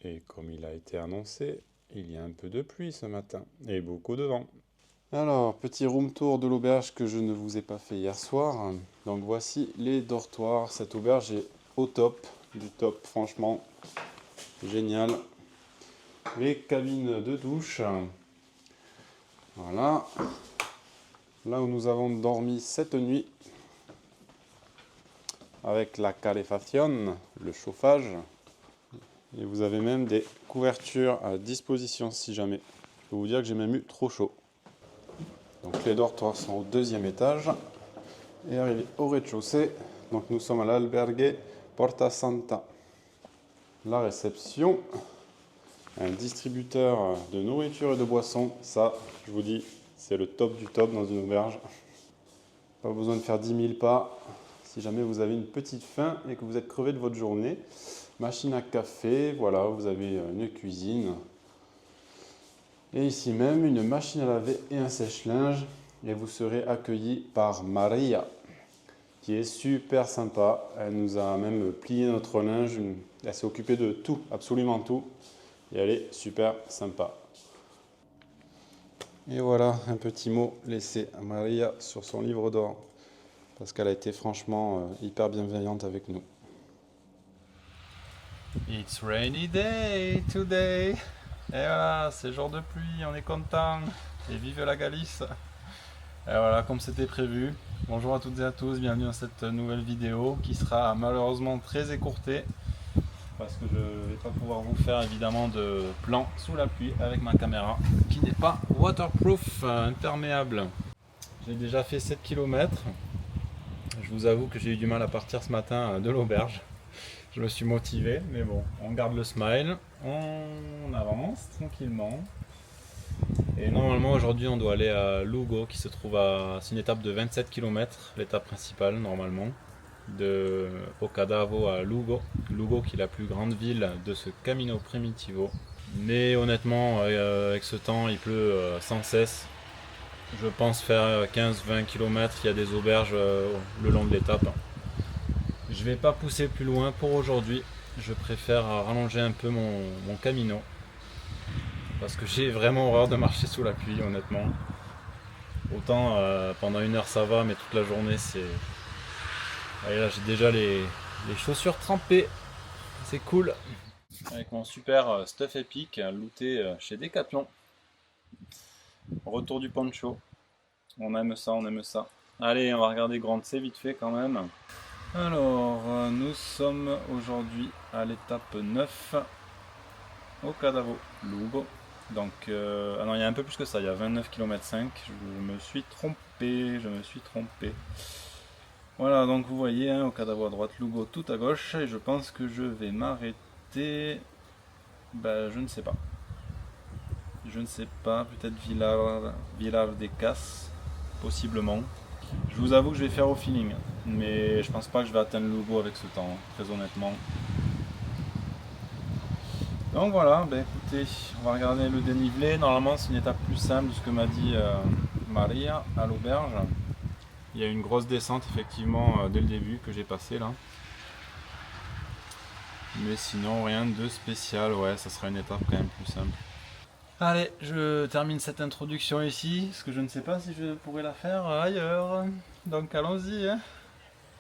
Et comme il a été annoncé, il y a un peu de pluie ce matin et beaucoup de vent. Alors, petit room tour de l'auberge que je ne vous ai pas fait hier soir. Donc voici les dortoirs. Cette auberge est au top, du top, franchement, génial. Les cabines de douche. Voilà. Là où nous avons dormi cette nuit. Avec la calefacción, le chauffage. Et vous avez même des couvertures à disposition si jamais. Je peux vous dire que j'ai même eu trop chaud. Donc les dortoirs sont au deuxième étage. Et arrivé au rez-de-chaussée, donc nous sommes à l'albergue Porta Santa. La réception, un distributeur de nourriture et de boissons, ça, je vous dis, c'est le top du top dans une auberge. Pas besoin de faire 10 000 pas si jamais vous avez une petite faim et que vous êtes crevé de votre journée. Machine à café, voilà, vous avez une cuisine. Et ici même, une machine à laver et un sèche-linge. Et vous serez accueillis par Maria, qui est super sympa. Elle nous a même plié notre linge. Elle s'est occupée de tout, absolument tout. Et elle est super sympa. Et voilà un petit mot laissé à Maria sur son livre d'or. Parce qu'elle a été franchement hyper bienveillante avec nous. It's rainy day today. Et voilà, c'est jour de pluie, on est content. Et vive la Galice. Et voilà, comme c'était prévu. Bonjour à toutes et à tous, bienvenue dans cette nouvelle vidéo qui sera malheureusement très écourtée. Parce que je ne vais pas pouvoir vous faire évidemment de plan sous la pluie avec ma caméra qui n'est pas waterproof, imperméable. J'ai déjà fait 7 km. Je vous avoue que j'ai eu du mal à partir ce matin de l'auberge. Je me suis motivé, mais bon, on garde le smile, on avance tranquillement. Et normalement aujourd'hui on doit aller à Lugo qui se trouve à... C'est une étape de 27 km, l'étape principale normalement. De Ocadavo à Lugo. Lugo qui est la plus grande ville de ce Camino Primitivo. Mais honnêtement, avec ce temps, il pleut sans cesse. Je pense faire 15-20 km, il y a des auberges le long de l'étape. Je vais pas pousser plus loin pour aujourd'hui. Je préfère rallonger un peu mon camino. Parce que j'ai vraiment horreur de marcher sous la pluie, honnêtement. Autant pendant une heure ça va, mais toute la journée c'est... Et là j'ai déjà les chaussures trempées. C'est cool. Avec mon super stuff épique looté chez Decathlon. Retour du poncho. On aime ça, on aime ça. Allez, on va regarder Grande C vite fait quand même. Alors, nous sommes aujourd'hui à l'étape 9 au Cadavo Lugo. Donc, ah non, il y a un peu plus que ça, il y a 29 km 5. Je me suis trompé. Voilà, donc vous voyez, hein, au Cadavo à droite, Lugo tout à gauche. Et je pense que je vais m'arrêter. Ben, je ne sais pas. Peut-être Villar des Casses, possiblement. Je vous avoue que je vais faire au feeling, mais je pense pas que je vais atteindre le Lugo avec ce temps, très honnêtement. Donc voilà, ben écoutez, on va regarder le dénivelé. Normalement c'est une étape plus simple de ce que m'a dit Maria à l'auberge. Il y a une grosse descente effectivement dès le début que j'ai passé là. Mais sinon rien de spécial, ouais, ça sera une étape quand même plus simple. Allez, je termine cette introduction ici, parce que je ne sais pas si je pourrais la faire ailleurs. Donc allons-y, hein.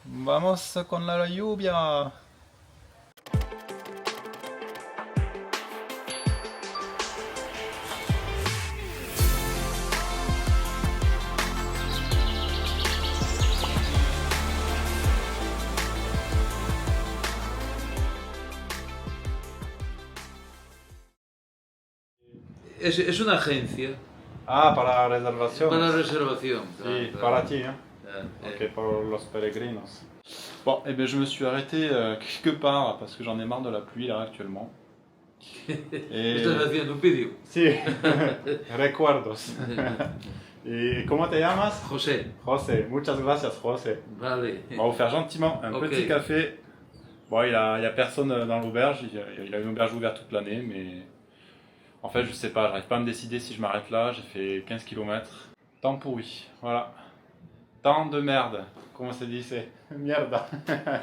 Vamos con la lluvia. Es una agencia Ah, para reservación. para reservación. Sí, Claro, para claro. ti, hein. Ok, pour los peregrinos. Bon, et ben je me suis arrêté quelque part parce que j'en ai marre de la pluie là actuellement. Et... Estás haciendo un vídeo. Sí, recuerdos. ¿Y cómo te llamas? José, José, muchas gracias, José. vale. On va vous faire gentiment un Ok. petit café. Bon, il y a personne dans l'auberge, il a une auberge ouverte toute l'année, mais en fait, je sais pas, j'arrive pas à me décider si je m'arrête là. J'ai fait 15 km. Temps pourri, voilà. Temps de merde. Comment se dice? Mierda.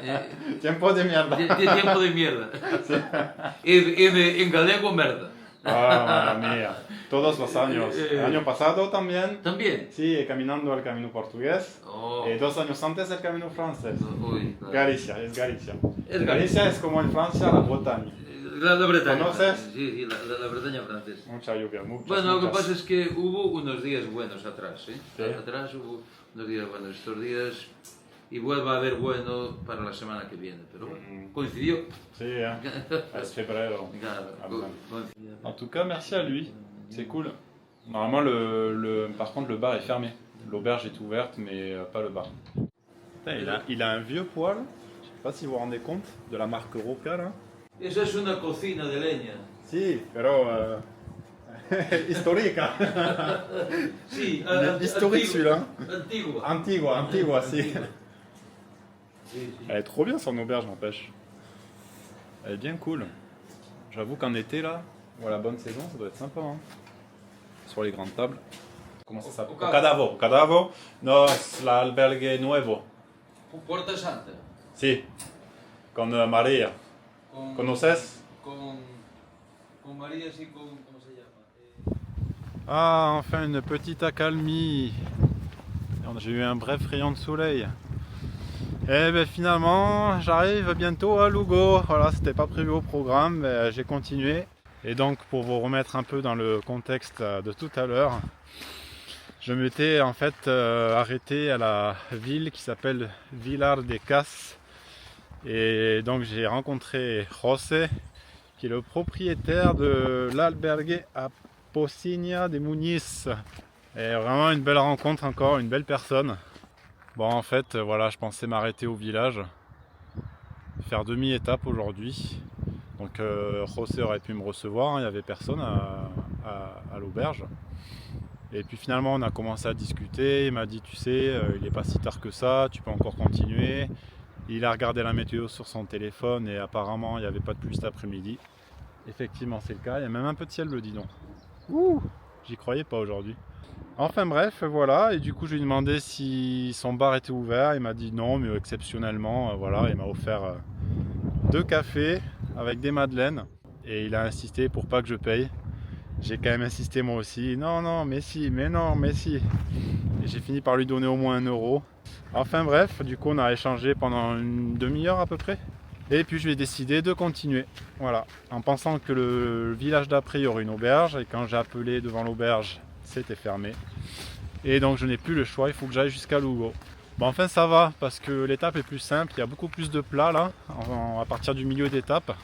Eh, Tiempo de mierda. Tiempo de mierda. En galego, merda. Ah, madre mía. Todos los años. El año pasado también. También. Sí, caminando el camino portugués. Oh. 2 años antes el camino francés. Uy, claro. Galicia, es Galicia. Es Galicia es como en Francia la Bretaña. La Bretaña. ¿Conoces? Sí, la Bretaña francesa. Mucha lluvia, mucha. Bueno, lo que pasa es que hubo unos días buenos atrás, ¿eh? Sí. Atrás hubo unos días buenos. Estos días, y vuelva a haber bueno para la semana que viene, pero bueno, coincidió. Sí, es febrero. Claro, Ah, bueno. coincidió. En tout cas, merci à lui. C'est cool. Normalement, par contre, le bar est fermé. L'auberge est ouverte, mais pas le bar. Il a un vieux poêle. Je sais pas si vous vous rendez compte de la marque Roca là. Esa es una cocina de leña. Sí, pero histórica. Sí, Historique celui-là. Antigua. Antigua, si. Sí, sí. Elle est trop bien son auberge, n'empêche. Elle est bien cool. J'avoue qu'en été là, ou à la bonne saison, ça doit être sympa. Hein. Sur les grandes tables. Comment ça s'appelle? Cadavo. Cadavo, no es l'albergue nuevo. Puerta Santa. Si, con María. ¿Conoces? Con María, sí, ¿cómo se llama? Ah, enfin une petite accalmie. J'ai eu un bref rayon de soleil. Et ben finalement, j'arrive bientôt à Lugo. Voilà, c'était pas prévu au programme, mais j'ai continué. Et donc, pour vous remettre un peu dans le contexte de tout à l'heure, je m'étais en fait arrêté à la ville qui s'appelle Vilar de Cas. Et donc, j'ai rencontré José, qui est le propriétaire de l'albergue à Pocinha de Muniz. Et vraiment une belle rencontre encore, une belle personne. Bon, en fait, voilà, je pensais m'arrêter au village, faire demi-étape aujourd'hui. Donc José aurait pu me recevoir, hein, il n'y avait personne à l'auberge. Et puis finalement on a commencé à discuter, il m'a dit tu sais, il n'est pas si tard que ça, tu peux encore continuer. Il a regardé la météo sur son téléphone et apparemment il n'y avait pas de pluie cet après-midi. Effectivement c'est le cas, il y a même un peu de ciel bleu, dis donc. Ouh, j'y croyais pas aujourd'hui. Enfin bref, voilà, et du coup je lui ai demandé si son bar était ouvert, il m'a dit non, mais exceptionnellement, voilà, il m'a offert 2 cafés avec des madeleines, et il a insisté pour pas que je paye. J'ai quand même insisté moi aussi, non, mais si, mais non, mais si. Et j'ai fini par lui donner au moins 1 euro. Enfin bref, du coup on a échangé pendant une demi-heure à peu près, et puis je vais décider de continuer, voilà, en pensant que le village d'après il y aurait une auberge, et quand j'ai appelé devant l'auberge, c'était fermé. Et donc je n'ai plus le choix, il faut que j'aille jusqu'à Lugo. Bon enfin ça va, parce que l'étape est plus simple, il y a beaucoup plus de plats là, à partir du milieu d'étape.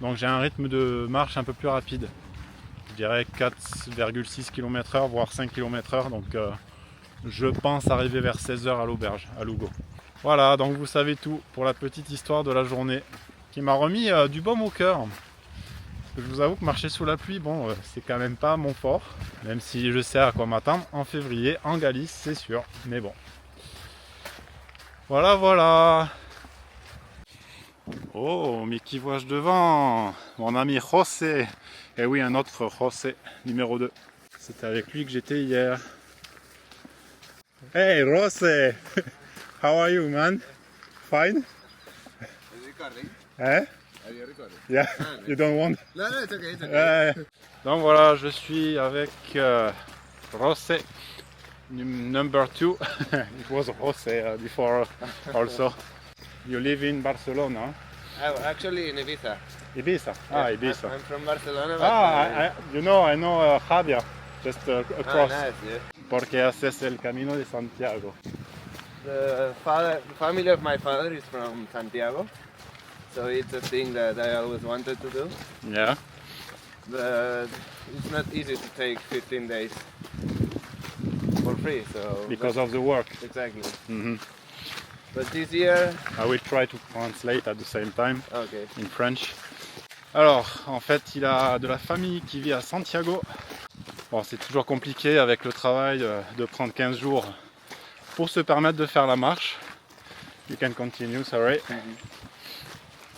Donc j'ai un rythme de marche un peu plus rapide. Je dirais 4,6 km/h, voire 5 km/h. Donc je pense arriver vers 16h à l'auberge, à Lugo. Voilà, donc vous savez tout pour la petite histoire de la journée, qui m'a remis du baume au cœur. Je vous avoue que marcher sous la pluie, bon, c'est quand même pas mon fort, même si je sais à quoi m'attendre en février en Galice, c'est sûr, mais bon. Voilà. Oh, mais qui vois-je devant? Mon ami José. Et oui, un autre José, numéro 2. C'était avec lui que j'étais hier. Hey José, how are you man? Fine? Recording? Eh? Are you recording? Yeah, you don't want? No, it's okay. It's okay. Donc voilà, je suis avec José, number 2. It was José before also. You live in Barcelona? I'm actually in Ibiza. Ibiza? Ah, Ibiza. I'm from Barcelona. But, Ah, I know Javier, just across. nice, yeah. Porque haces el camino de Santiago. The family of my father is from Santiago, so it's a thing that I always wanted to do. Yeah. But it's not easy to take 15 days for free. So Because of the work. exactly. Mhm. But this year, I will try to translate at the same time okay. in French. Alors, en fait, il a de la famille qui vit à Santiago. Bon, c'est toujours compliqué avec le travail de prendre 15 jours pour se permettre de faire la marche. You can continue, sorry.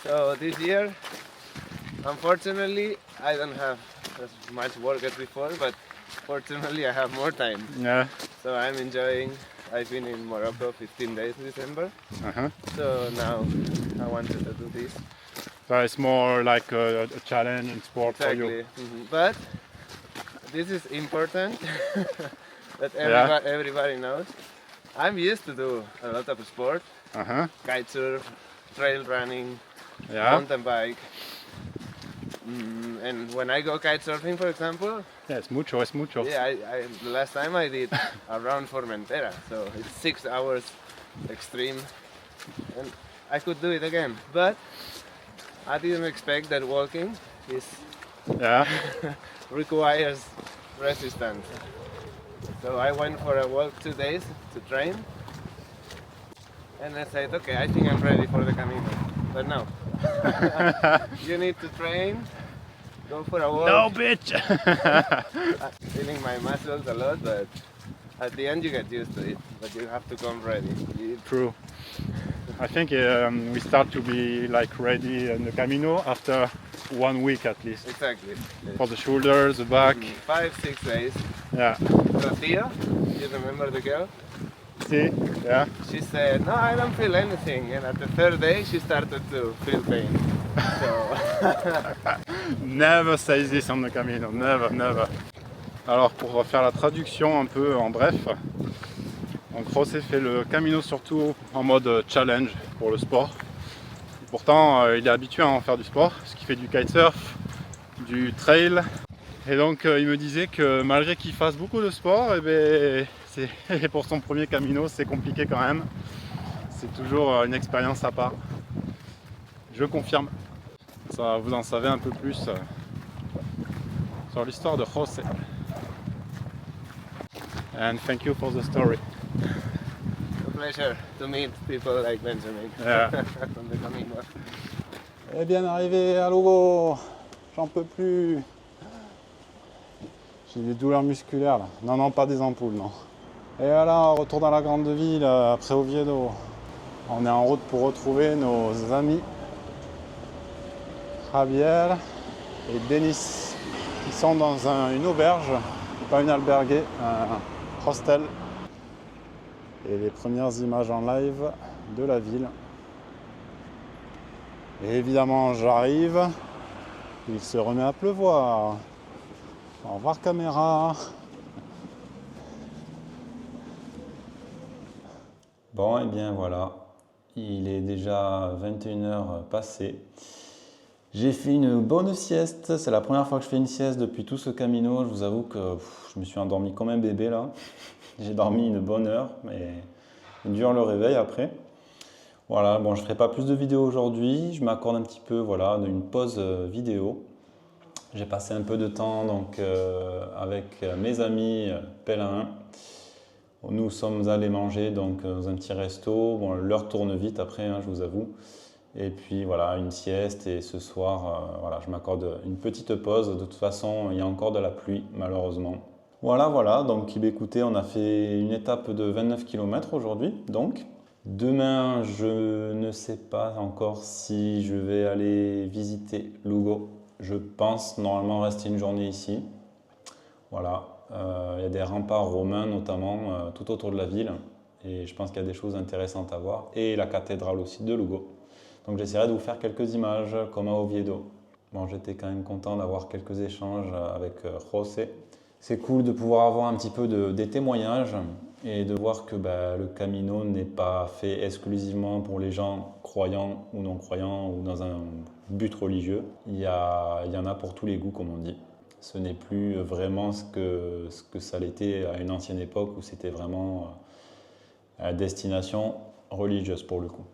So this year, unfortunately, I don't have as much work as before, but fortunately I have more time. Yeah. So I'm enjoying I've been in Morocco 15 days in December, Uh-huh. so now I wanted to do this. So it's more like a challenge in sport for you. Exactly. But this is important that Yeah. everybody knows. I'm used to do a lot of sport, Uh-huh. kite surf, trail running, Yeah. mountain bike. And when I go kite surfing, for example, Yeah, it's mucho, it's mucho. yeah, the last time I did around Formentera, so it's 6 hours extreme, and I could do it again. But I didn't expect that walking Yeah. requires resistance. So I went for a walk 2 days to train, and I said, okay, I think I'm ready for the Camino. But no, you need to train, go for a walk. No, bitch! Feeling my muscles a lot, but at the end you get used to it. But you have to come ready. True. I think we start to be like ready in the Camino after 1 week at least. Exactly. For the shoulders, the back. 5-6 days. Yeah. Rocío, you remember the girl? See? Yeah. She said, no, I don't feel anything. And at the third day, she started to feel pain. So, Never say this on the Camino, never, never. Alors pour faire la traduction un peu en bref, donc José fait le Camino surtout en mode challenge pour le sport. Et pourtant il est habitué à en faire du sport, parce qu'il fait du kitesurf, du trail. Et donc il me disait que malgré qu'il fasse beaucoup de sport, pour son premier Camino c'est compliqué quand même. C'est toujours une expérience à part. Je confirme. Ça, vous en savez un peu plus sur l'histoire de José. And thank you for the story. a pleasure to meet people like Benjamin Yeah. from the Camino. Eh bien arrivé à Lugo, j'en peux plus. J'ai des douleurs musculaires là. Non, non, pas des ampoules, non. Et voilà, retour dans la grande ville après Oviedo. On est en route pour retrouver nos amis Javier et Denis. Ils sont dans une auberge, pas une albergue, un hostel. Et les premières images en live de la ville. Et évidemment, j'arrive. Il se remet à pleuvoir. Au revoir caméra. Bon, et bien voilà. Il est déjà 21h passé. J'ai fait une bonne sieste. C'est la première fois que je fais une sieste depuis tout ce Camino. Je vous avoue que je me suis endormi comme un bébé là. J'ai dormi une bonne heure, mais dur le réveil après. Voilà, bon, je ne ferai pas plus de vidéos aujourd'hui. Je m'accorde un petit peu, voilà, d'une pause vidéo. J'ai passé un peu de temps donc, avec mes amis pèlerins. Nous sommes allés manger donc, dans un petit resto. Bon, l'heure tourne vite après, hein, je vous avoue. Et puis voilà, une sieste. Et ce soir, voilà, je m'accorde une petite pause. De toute façon, il y a encore de la pluie, malheureusement. Voilà. Donc, écoutez, on a fait une étape de 29 km aujourd'hui. Donc, demain, je ne sais pas encore si je vais aller visiter Lugo. Je pense normalement rester une journée ici. Voilà. Il y a des remparts romains notamment tout autour de la ville. Et je pense qu'il y a des choses intéressantes à voir. Et la cathédrale aussi de Lugo. Donc, j'essaierai de vous faire quelques images comme à Oviedo. Bon, j'étais quand même content d'avoir quelques échanges avec José. C'est cool de pouvoir avoir un petit peu des témoignages et de voir que le Camino n'est pas fait exclusivement pour les gens croyants ou non croyants ou dans un but religieux. Il y en a pour tous les goûts, comme on dit. Ce n'est plus vraiment ce que ça l'était à une ancienne époque où c'était vraiment à destination religieuse pour le coup.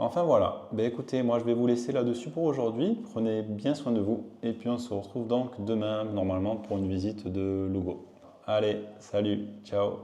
Enfin voilà, écoutez, moi je vais vous laisser là-dessus pour aujourd'hui. Prenez bien soin de vous et puis on se retrouve donc demain normalement pour une visite de Lugo. Allez, salut, ciao.